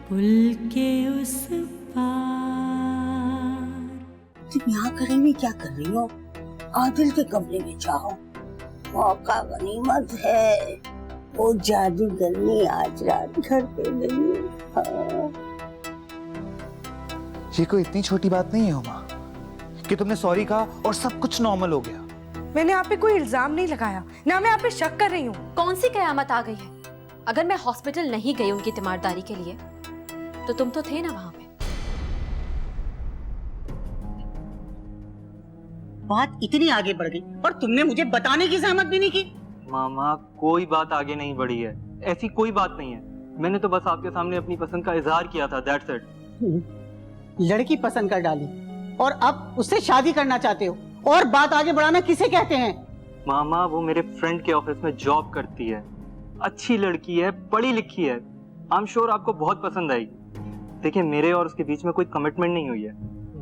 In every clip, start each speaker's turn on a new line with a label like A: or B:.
A: पुल के उस पार।
B: तुम यहाँ खड़े में क्या कर रही हो? आदिल के कमरे में जाओ, मौका गनीमत है। वो जादूगरनी आज रात घर पे नहीं है। हाँ।
C: ये कोई इतनी छोटी बात नहीं है हुमा कि तुमने सॉरी कहा और सब कुछ नॉर्मल हो गया।
D: मैंने आप पे कोई इल्जाम नहीं लगाया, ना मैं आप पे शक कर रही हूँ।
E: कौन सी कयामत आ गई है? अगर मैं हॉस्पिटल नहीं गई उनकी तीमारदारी के लिए तो तुम तो थे ना वहां पे।
B: बात इतनी आगे बढ़ गई और तुमने मुझे बताने की जहमत भी नहीं की।
F: मामा कोई बात आगे नहीं बढ़ी है, ऐसी कोई बात नहीं है। मैंने तो बस आपके सामने अपनी पसंद का इजहार किया था, दैट्स इट।
B: लड़की पसंद कर डाली और अब उससे शादी करना चाहते हो, और बात आगे बढ़ाना किसे कहते हैं?
F: मामा वो मेरे फ्रेंड के ऑफिस में जॉब करती है, अच्छी लड़की है, पढ़ी लिखी है, आई एम श्योर आपको बहुत पसंद आई। देखिए मेरे और उसके बीच में कोई कमिटमेंट नहीं हुई है।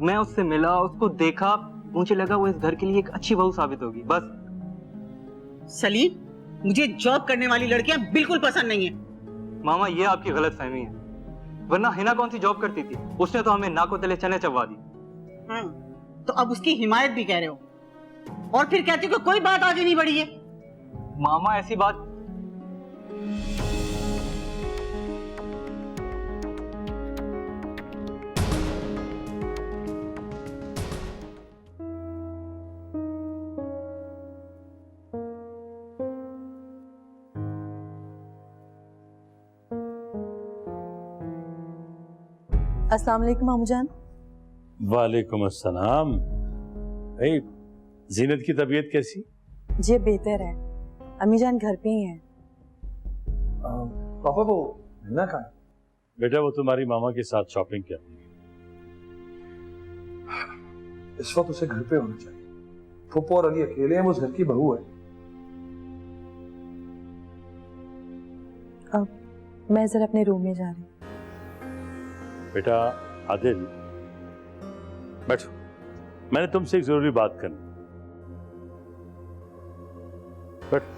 F: मैं उससे मिला, उसको देखा, मुझे लगा वो इस घर के लिए एक अच्छी बहू साबित होगी, बस।
B: सलीम, मुझे जॉब करने वाली लड़कियां बिल्कुल पसंद नहीं है।
F: मामा ये आपकी गलतफहमी है, वरना हिना कौन सी जॉब करती थी? उसने तो हमें नाको तले चने चबवा दी।
B: तो अब उसकी हिमायत भी कह रहे हो और फिर कहते हो कि कोई बात आगे नहीं बढ़ी है।
F: मामा ऐसी बात
G: अस्सलाम वालेकुम मामू जान।
H: वालेकुम अस्सलाम। भाई जीनत की तबीयत कैसी?
G: जी बेहतर है, अम्मी जान घर पे ही हैं।
C: पापा वो हिना कहाँ है?
H: बेटा वो तुम्हारी मामा के साथ शॉपिंग कर रही है।
I: इस वक्त उसे घर पे होना चाहिए। फूफो और अली अकेले हैं, वो उस घर की बहू है।
G: अब मैं जरा अपने रूम में जा रही हूँ।
H: बेटा आदिल बैठो, मैंने तुमसे एक जरूरी बात करनी। बैठो।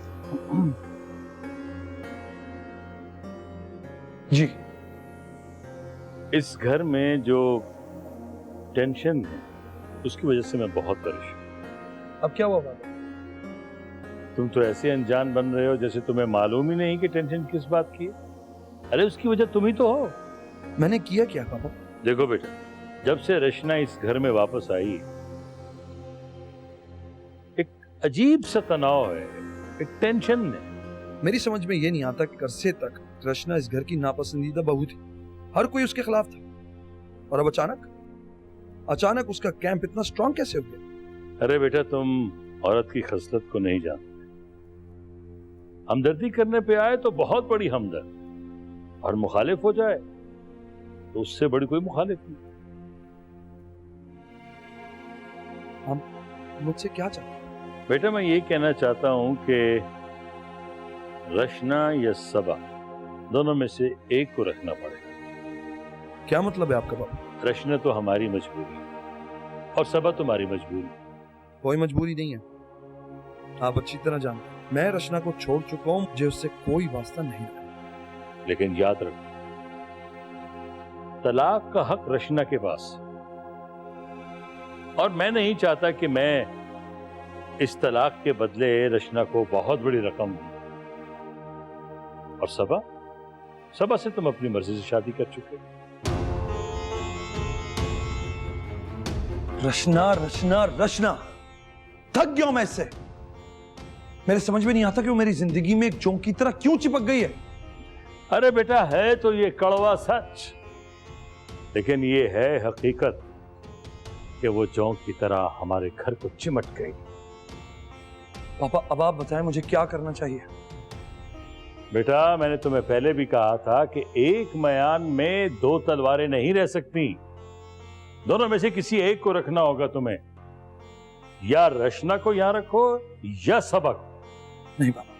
I: जी।
H: इस घर में जो टेंशन है उसकी वजह से मैं बहुत परेशान।
I: अब क्या हुआ बाबा?
H: तुम तो ऐसे अनजान बन रहे हो जैसे तुम्हें मालूम ही नहीं कि टेंशन किस बात की है। अरे उसकी वजह तुम ही तो हो।
I: मैंने किया क्या पापा?
H: देखो बेटा, जब से रचना इस घर में वापस आई एक अजीब सा तनाव है, एक टेंशन है।
I: मेरी समझ में ये नहीं आता कि अरसे तक रचना इस घर की नापसंदीदा बहू थी, हर कोई उसके खिलाफ था, और अब अचानक उसका कैंप इतना स्ट्रांग कैसे हो गया?
H: अरे बेटा तुम औरत की खसलत को नहीं जानते। हमदर्दी करने पे आए तो बहुत बड़ी हमदर्द, और मुखालिफ हो जाए तो उससे बड़ी कोई मुखालिफ नहीं।
I: हम मुझसे क्या चाहते?
H: बेटा मैं ये कहना चाहता हूं कि रचना या सबा दोनों में से एक को रखना पड़ेगा।
I: क्या मतलब है आपका पापा?
H: रचना तो हमारी मजबूरी है और सबा तुम्हारी मजबूरी।
I: कोई मजबूरी नहीं है, आप अच्छी तरह जानते हैं। मैं रचना को छोड़ चुका हूं, मुझे उससे कोई वास्ता नहीं है।
H: लेकिन याद रखो, तलाक का हक रचना के पास, और मैं नहीं चाहता कि मैं इस तलाक के बदले रचना को बहुत बड़ी रकम दूं। और सबा से तुम अपनी मर्जी से शादी कर चुके।
I: रचना थक गया हूं मैं इससे। मेरे समझ में नहीं आता कि वो मेरी जिंदगी में एक जोंक की तरह क्यों चिपक गई है।
H: अरे बेटा है तो ये कड़वा सच, लेकिन ये है हकीकत कि वो जोंक की तरह हमारे घर को चिमट गई।
I: पापा अब आप बताएं मुझे क्या करना चाहिए?
H: बेटा मैंने तुम्हें पहले भी कहा था कि एक मयान में दो तलवारें नहीं रह सकती। दोनों में से किसी एक को रखना होगा तुम्हें। या रचना को यहां रखो या सबक।
I: नहीं पापा,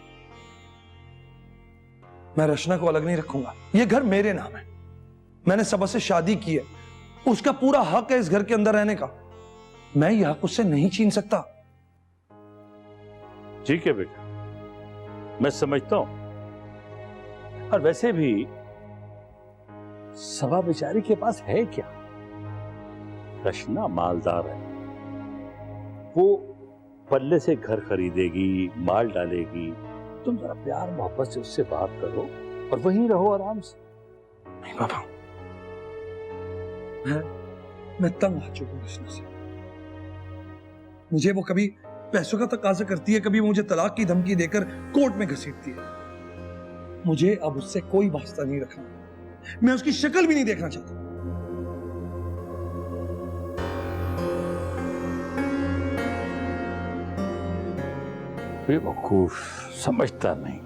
I: मैं रचना को अलग नहीं रखूंगा। ये घर मेरे नाम है, मैंने सबा से शादी की है, उसका पूरा हक है इस घर के अंदर रहने का। मैं यह हक उससे नहीं छीन सकता।
H: ठीक है बेटा, मैं समझता हूं। और वैसे भी सबा बेचारी के पास है क्या? रचना मालदार है, वो पल्ले से घर खरीदेगी, माल डालेगी। तुम जरा प्यार मोहब्बत से उससे बात करो और वहीं रहो आराम से।
I: नहीं पापा, मैं तंग आ चुका हूं रचना से। मुझे वो कभी पैसों का तकाजा करती है, कभी मुझे तलाक की धमकी देकर कोर्ट में घसीटती है। मुझे अब उससे कोई वास्ता नहीं रखना, मैं उसकी शक्ल भी नहीं देखना चाहता।
H: बेवकूफ, समझता नहीं।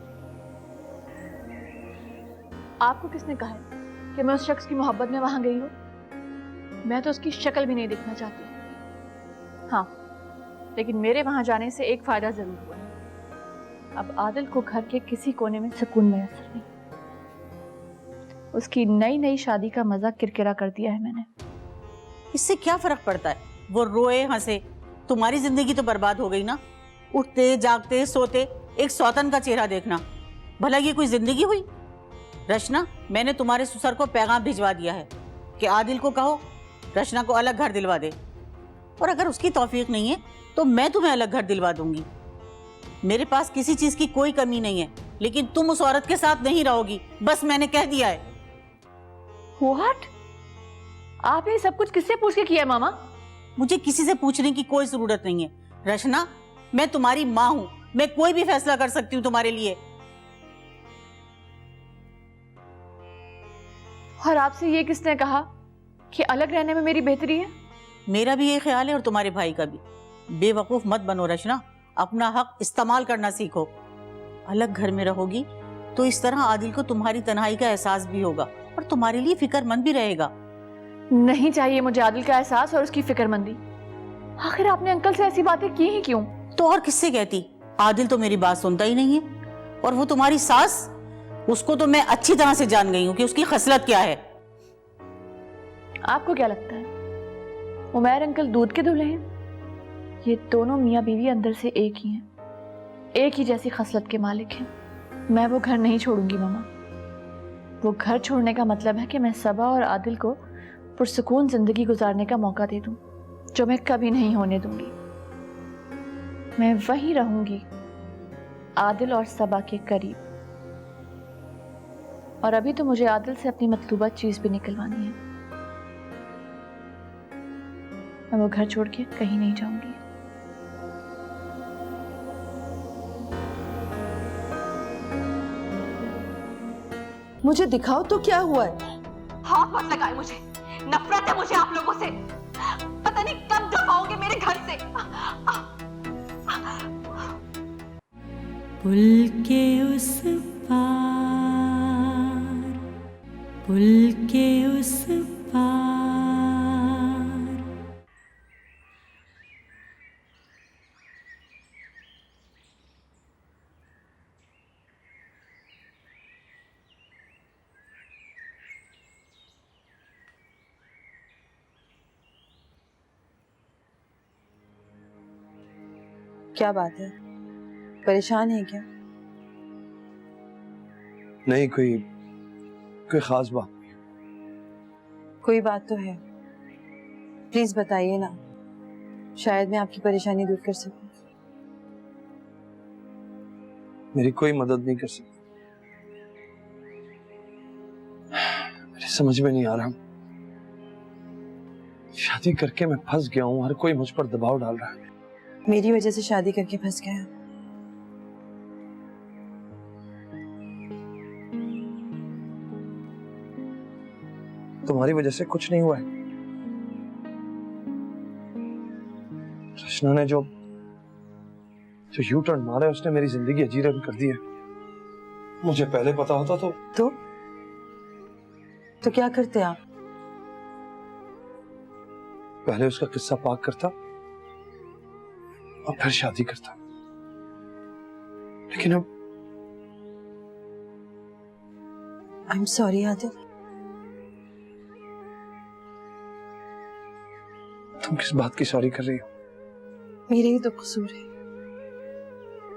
A: आपको किसने कहा है कि मैं उस शख्स की मोहब्बत में वहां गई हूं? मैं तो उसकी शक्ल भी नहीं देखना चाहती। हाँ, लेकिन मेरे वहां जाने से एक फायदा जरूर हुआ है। अब आदिल को घर के किसी कोने में सुकून मैसर नहीं। उसकी नई नई शादी का मजा किरकिरा कर दिया है मैंने।
J: इससे क्या फर्क पड़ता है? वो रोए हंसे, तुम्हारी जिंदगी तो बर्बाद हो गई ना। उठते जागते सोते एक सौतन का चेहरा देखना, भला ये कोई जिंदगी हुई? रचना, मैंने तुम्हारे ससुर को पैगाम भिजवा दिया है कि आदिल को कहो रचना को अलग घर दिलवा दे, और अगर उसकी तौफीक नहीं है तो मैं तुम्हें अलग घर दिलवा दूंगी। मेरे पास किसी चीज की कोई कमी नहीं है, लेकिन तुम उस औरत के साथ नहीं रहोगी, बस मैंने कह दिया है।
A: व्हाट? आपने सब कुछ किससे पूछ के किया मामा?
J: मुझे किसी से पूछने की कोई जरूरत नहीं है रचना, मैं तुम्हारी माँ हूं, मैं कोई भी फैसला कर सकती हूँ तुम्हारे लिए।
A: और आपसे ये किसने कहा कि अलग रहने में मेरी बेहतरी है?
J: मेरा भी ये ख्याल है और तुम्हारे भाई का भी। बेवकूफ मत बनो रचना, अपना हक इस्तेमाल करना सीखो। अलग घर में रहोगी तो इस तरह आदिल को तुम्हारी तन्हाई का एहसास भी होगा और तुम्हारे लिए फिक्रमंद भी रहेगा।
A: नहीं चाहिए मुझे आदिल का एहसास और उसकी फिक्रमंदी। आखिर आपने अंकल से ऐसी बातें की ही क्यों?
J: तो और किससे कहती? आदिल तो मेरी बात सुनता ही नहीं है, और वो तुम्हारी सास, उसको तो मैं अच्छी तरह से जान गई हूँ कि उसकी खसलत क्या है।
A: आपको क्या लगता है उमैर अंकल दूध के धुले हैं? ये दोनों मियाँ बीवी अंदर से एक ही हैं, एक ही जैसी खसलत के मालिक हैं। मैं वो घर नहीं छोड़ूंगी मामा। वो घर छोड़ने का मतलब है कि मैं सबा और आदिल को पुरसुकून जिंदगी गुजारने का मौका दे दूं, जो मैं कभी नहीं होने दूंगी। मैं वहीं रहूंगी, आदिल और सबा के करीब। और अभी तो मुझे आदिल से अपनी मतलूबा चीज भी निकलवानी है। मैं वो घर छोड़ के कहीं नहीं जाऊंगी।
G: मुझे दिखाओ तो क्या हुआ है?
E: हाथ मत लगाए मुझे, नफरत है मुझे आप लोगों से। पता नहीं कब दफाओगे मेरे घर से।
K: पुल के उस पार, पुल के उस पार।
G: क्या बात है, परेशान है क्या?
I: नहीं, कोई खास बात।
G: कोई बात तो है, प्लीज बताइए ना, शायद मैं आपकी परेशानी दूर कर सकूं।
I: मेरी कोई मदद नहीं कर सकती। मेरी समझ में नहीं आ रहा, शादी करके मैं फंस गया हूं, हर कोई मुझ पर दबाव डाल रहा है।
G: मेरी वजह से शादी करके फंस गया?
I: तुम्हारी वजह से कुछ नहीं हुआ है। रचना ने जो यू टर्न मारा है, उसने मेरी जिंदगी अजीरन कर दी है। मुझे पहले पता होता
G: तो क्या करते आप?
I: पहले उसका किस्सा पाक करता और फिर शादी करता, लेकिन अब
G: आई एम सॉरी आदिल।
I: तुम किस बात की सॉरी कर रही हो?
G: मेरे ही तो कसूर है,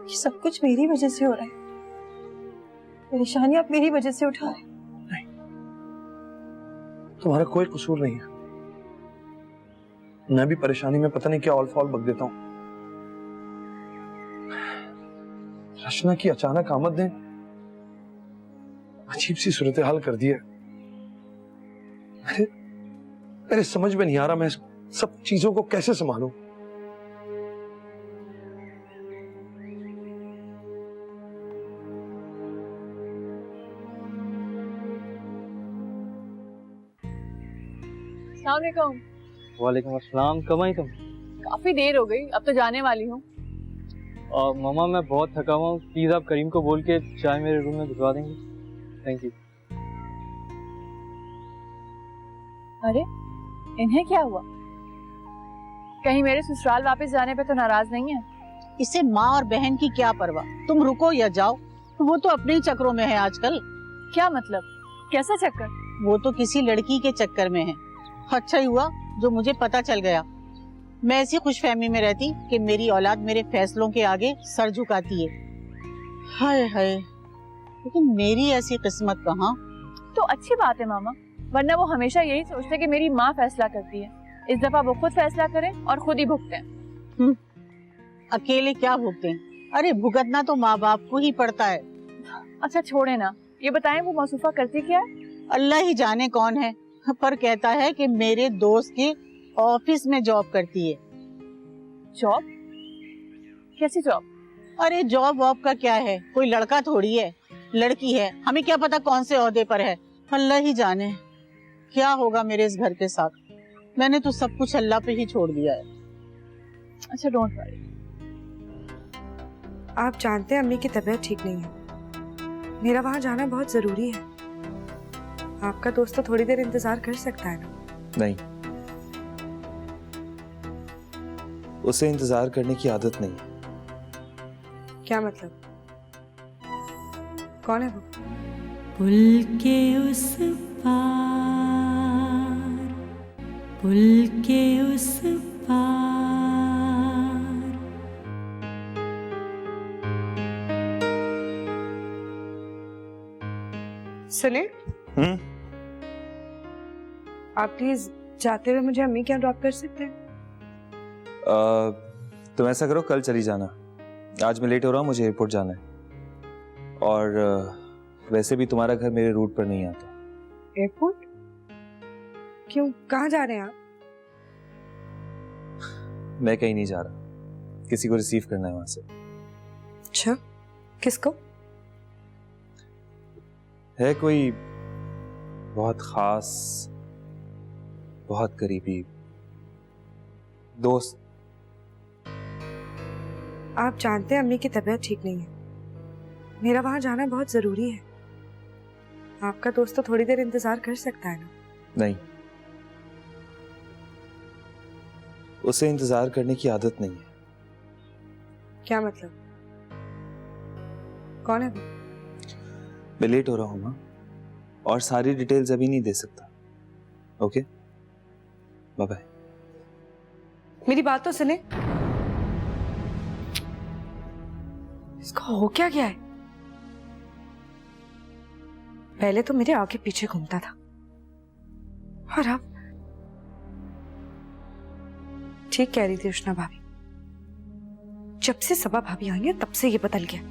G: ये सब कुछ मेरी वजह से हो रहा है। परेशानी आप मेरी वजह से उठा रहे।
I: तुम्हारा कोई कसूर नहीं है। मैं भी परेशानी में पता नहीं क्या ऑल फॉल बक देता हूं। रचना की अचानक आमद ने अजीब सी सूरत हाल कर दी है। मेरे समझ में नहीं आ रहा मैं सब चीजों को कैसे संभालूं।
A: अस्सलाम।
F: वालेकुम अस्सलाम। कब आई तुम?
A: काफी देर हो गई, अब तो जाने वाली हूँ।
F: मामा मैं बहुत थका हुआ हूँ, प्लीज आप करीम को बोल के चाय मेरे रूम में भिजवा देंगे? Thank you.
A: अरे इन्हें क्या हुआ? कहीं मेरे ससुराल वापस जाने पे तो नाराज नहीं है?
J: इसे माँ और बहन की क्या परवाह, तुम रुको या जाओ, वो तो अपने ही चक्रों में है आजकल।
A: क्या मतलब? कैसा चक्कर?
J: वो तो किसी लड़की के चक्कर में है। अच्छा ही हुआ जो मुझे पता चल गया। मैं ऐसी खुशफहमी में रहती कि मेरी औलाद मेरे फैसलों के आगे सर झुकाती है। हाय हाय, लेकिन मेरी ऐसी किस्मत कहाँ।
A: तो अच्छी बात है मामा, वरना वो हमेशा यही सोचते कि मेरी माँ फैसला करती है। इस दफा वो खुद फैसला करें और खुद ही भुगतें।
J: अकेले क्या भुगतें? अरे भुगतना तो माँ बाप को ही पड़ता है।
A: अच्छा छोड़े ना, ये बताएं वो मौसूफा करती क्या है?
J: अल्लाह ही जाने कौन है, पर कहता है कि मेरे दोस्त के ऑफिस में जॉब करती है।
A: जॉब? कैसी जॉब?
J: अरे जॉब वॉब का क्या है, कोई लड़का थोड़ी है, लड़की है। हमें क्या पता कौन से ओहदे पर है। अल्लाह ही जाने क्या होगा मेरे इस घर के साथ। मैंने तो सब कुछ अल्लाह पे ही छोड़ दिया है।
A: अच्छा डोंट वरी।
D: आप जानते हैं अम्मी की तबीयत ठीक नहीं है, मेरा वहां जाना बहुत जरूरी है। आपका दोस्त तो थोड़ी देर इंतजार कर सकता है ना?
C: नहीं, उसे इंतजार करने की आदत नहीं है।
D: क्या मतलब? कौन है वो?
K: पुल के उस पार, पुल के उस पार।
D: सुने, आप प्लीज जाते हुए मुझे अम्मी क्या ड्रॉप कर सकते हैं?
C: तुम ऐसा करो, कल चली जाना। आज मैं लेट हो रहा हूँ, मुझे एयरपोर्ट जाना है। और वैसे भी तुम्हारा घर मेरे रूट पर नहीं आता।
D: एयरपोर्ट? क्यों, कहाँ जा रहे हैं आप?
C: मैं कहीं नहीं जा रहा, किसी को रिसीव करना है वहां से।
D: अच्छा, किसको?
C: है कोई बहुत खास, बहुत करीबी दोस्त।
D: आप जानते हैं अम्मी की तबीयत ठीक नहीं है, मेरा वहां जाना बहुत जरूरी है। आपका दोस्त तो थोड़ी देर इंतजार कर सकता है ना?
C: नहीं, उसे इंतजार करने की आदत नहीं है।
D: क्या मतलब? कौन है वो?
C: मैं लेट हो रहा हूँ माँ, और सारी डिटेल्स अभी नहीं दे सकता। Okay, bye bye.
D: मेरी बात तो सुने। इसका हो क्या गया है? पहले तो मेरे आगे पीछे घूमता था, और अब ठीक कह रही थी उष्णा भाभी, जब से सबा भाभी आई है तब से ये बदल गया।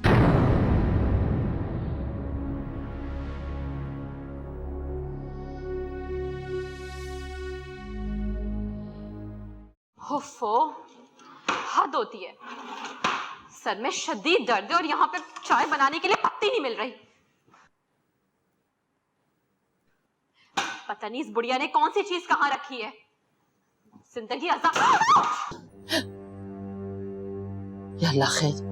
E: ओफो, हद होती है। सर में शदीद दर्द है और यहाँ पे चाय बनाने के लिए पत्ती नहीं मिल रही। पता नहीं इस बुढ़िया ने कौन सी चीज कहाँ रखी है। जिंदगी अज़ाब।
J: या अल्लाह खैर।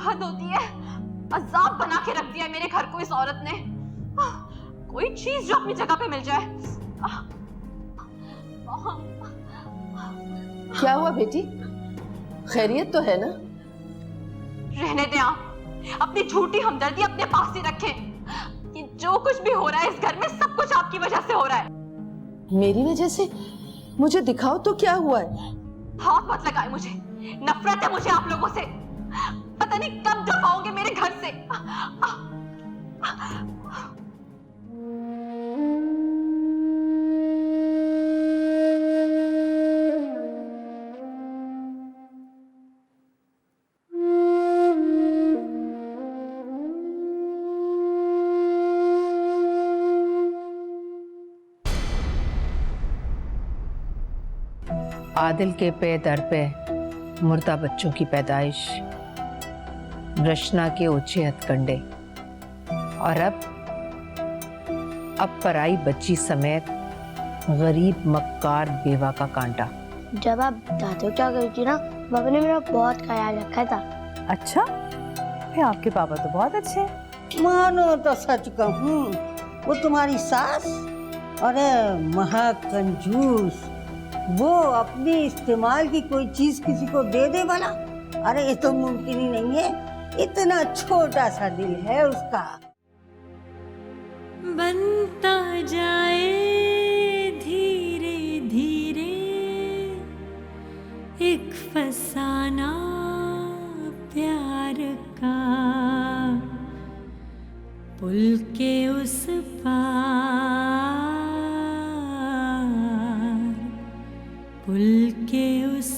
E: हद होती है, अजाब बना के रख दिया है मेरे घर को इस औरत ने। कोई चीज जो अपनी जगह पे मिल जाए।
L: क्या हुआ बेटी? खैरियत तो है ना?
E: रहने दे आप, अपनी झूठी हमदर्दी अपने पास ही रखें। कि जो कुछ भी हो रहा है इस घर में सब कुछ आपकी वजह से हो रहा है।
L: मेरी वजह से? मुझे दिखाओ तो क्या हुआ है?
E: हाथ मत लगाए मुझे, नफरत है मुझे आप लोगों से। पता नहीं कब दफाओगे मेरे घर से।
M: आदिल के पे दर पे मुर्दा बच्चों की पैदाइश, रचना के ऊंचे हथकंडे और अब पराई बच्ची समेत गरीब मक्कार बेवा का कांटा।
N: जब आप दादू क्या गई थी ना, बाबा ने मेरा बहुत ख्याल रखा था।
G: अच्छा, फिर आपके पापा तो बहुत अच्छे हैं।
B: मानो तो सच कहूँ, वो तुम्हारी सास, अरे महा कंजूस। वो अपने इस्तेमाल की कोई चीज किसी को दे दे वाला, अरे ये तो मुमकिन ही नहीं है। इतना छोटा सा दिल है उसका।
K: बनता जाए धीरे धीरे एक फसाना प्यार का, पुल के उस पार, पुल के उस